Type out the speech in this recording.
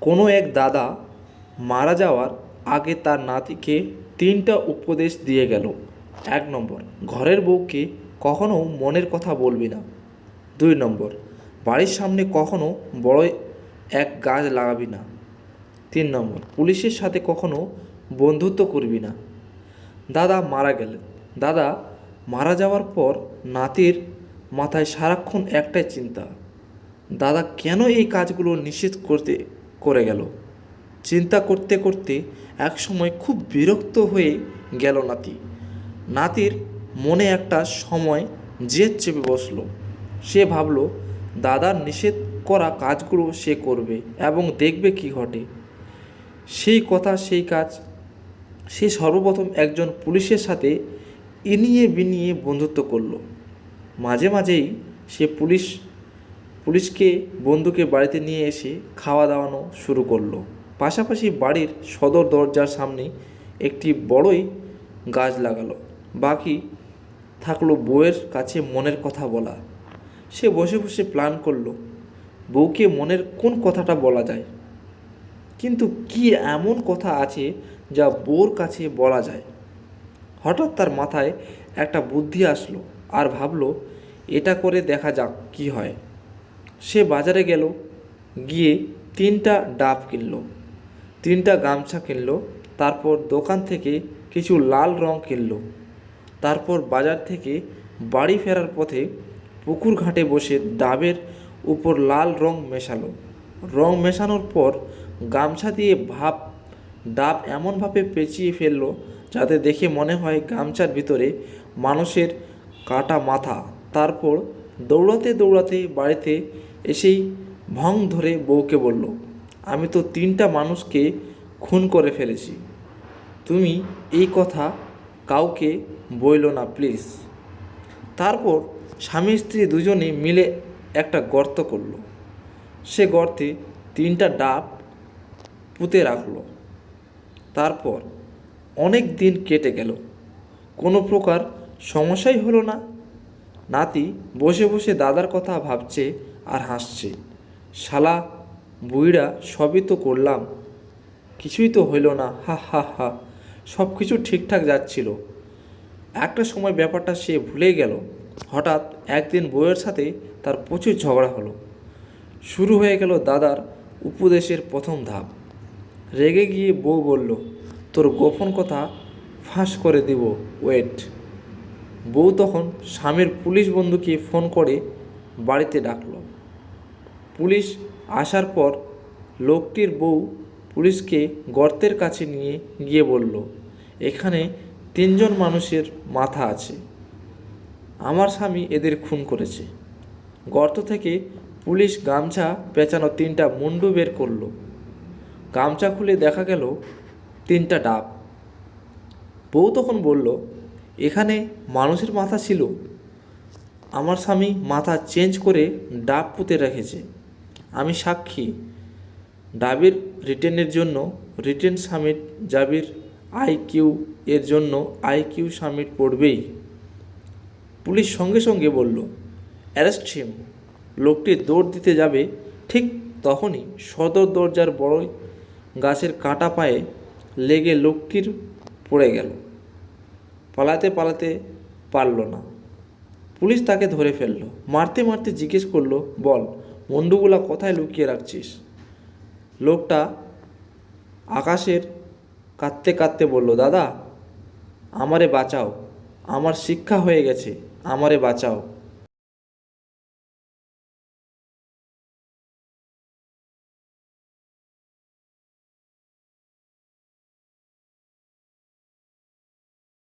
কোনো এক দাদা মারা যাওয়ার আগে তার নাতিকে 3টা উপদেশ দিয়ে গেল। 1 নম্বর, ঘরের বউকে কখনো মনের কথা বলবি না। 2 নম্বর, বাড়ির সামনে কখনো বড় এক গাছ লাগাবি না। 3 নম্বর, পুলিশের সাথে কখনো বন্ধুত্ব করবি না। দাদা মারা গেলেন। দাদা মারা যাওয়ার পর নাতির মাথায় সারাক্ষণ একটাই চিন্তা, দাদা কেন এই কাজগুলো নিষেধ করে গেল। চিন্তা করতে করতে একসময় খুব বিরক্ত হয়ে গেল নাতির মনে একটা সময় জেদ চেপে বসলো। সে ভাবল দাদার নিষেধ করা কাজগুলো সে করবে এবং দেখবে কি ঘটে। সেই কথা সেই কাজ। সে সর্বপ্রথম একজন পুলিশের সাথে ইনিয়ে বিনিয়ে বন্ধুত্ব করলো। মাঝে মাঝেই সে পুলিশকে বন্ধুকে বাড়িতে নিয়ে এসে খাওয়া দাওয়ানো শুরু করলো। পাশাপাশি বাড়ির সদর দরজার সামনে একটি বড়ই গাছ লাগালো। বাকি থাকলো বউয়ের কাছে মনের কথা বলা। সে বসে বসে প্ল্যান করলো বউকে মনের কোন কথাটা বলা যায়, কিন্তু কি এমন কথা আছে যা বউর কাছে বলা যায়। হঠাৎ তার মাথায় একটা বুদ্ধি আসলো আর ভাবলো এটা করে দেখা যাক কি হয়। সে বাজারে গেল, গিয়ে 3টা ডাব কিনলো, 3টা গামছা কিনলো, তারপর দোকান থেকে কিছু লাল রং কিনলো। তারপর বাজার থেকে বাড়ি ফেরার পথে পুকুর ঘাটে বসে ডাবের উপর লাল রং মেশালো। রং মেশানোর পর গামছা দিয়ে ডাব এমনভাবে পেঁচিয়ে ফেললো যাতে দেখে মনে হয় গামছার ভিতরে মানুষের কাটা মাথা। তারপর দৌড়াতে দৌড়াতে বাড়িতে এসেই ভং ধরে বউকে বলল, আমি তো 3টা মানুষকে খুন করে ফেলেছি, তুমি এই কথা কাউকে বইলো না প্লিজ। তারপর স্বামী স্ত্রী দুজনে মিলে একটা গর্ত করলো। সে গর্তে 3টা ডাব পুঁতে রাখলো। তারপর অনেক দিন কেটে গেল, কোনো প্রকার সমস্যাই হলো না। নাতি বসে বসে দাদার কথা ভাবছে আর হাসছে। শালা বুইড়া, সবই তো করলাম, কিছুই তো হইল না, হা হা হা। সব কিছু ঠিকঠাক যাচ্ছিল। একটা সময় ব্যাপারটা সে ভুলে গেল। হঠাৎ একদিন বউয়ের সাথে তার প্রচুর ঝগড়া হলো। শুরু হয়ে গেল দাদার উপদেশের প্রথম ধাপ। রেগে গিয়ে বউ বলল, তোর গোপন কথা ফাঁস করে দিব, ওয়েট। বউ তখন স্বামীর পুলিশ বন্ধুকে ফোন করে বাড়িতে ডাকল। পুলিশ আসার পর লোকটির বউ পুলিশকে গর্তের কাছে নিয়ে গিয়ে বলল, এখানে 3জন মানুষের মাথা আছে, আমার স্বামী এদের খুন করেছে। গর্ত থেকে পুলিশ গামছা পেঁচানো 3টা মুন্ডু বের করলো। গামছা খুলে দেখা গেল 3টা ডাব। বউ তখন বলল, এখানে মানুষের মাথা ছিল, আমার স্বামী মাথা চেঞ্জ করে ডাব পুঁতে রেখেছে, আমি সাক্ষী। ডাবের রিটেনের জন্য রিটেন সামিট জাবির IQ এর জন্য IQ সামিট পড়বেই। পুলিশ সঙ্গে সঙ্গে বলল, অ্যারেস্ট হিম। লোকটি দৌড় দিতে যাবে, ঠিক তখনই সদর দরজার বড়ই গাছের কাটা পায়ে লেগে লোকটির পড়ে গেল। পালাতে পালাতে পারল না। পুলিশ তাকে ধরে ফেললো। মারতে মারতে জিজ্ঞেস করলো, বল মুন্ডুগুলা কোথায় লুকিয়ে রাখছিস। লোকটা আকাশের কাঁদতে কাঁদতে বলল, দাদা আমারে বাঁচাও, আমার শিক্ষা হয়ে গেছে, আমারে বাঁচাও।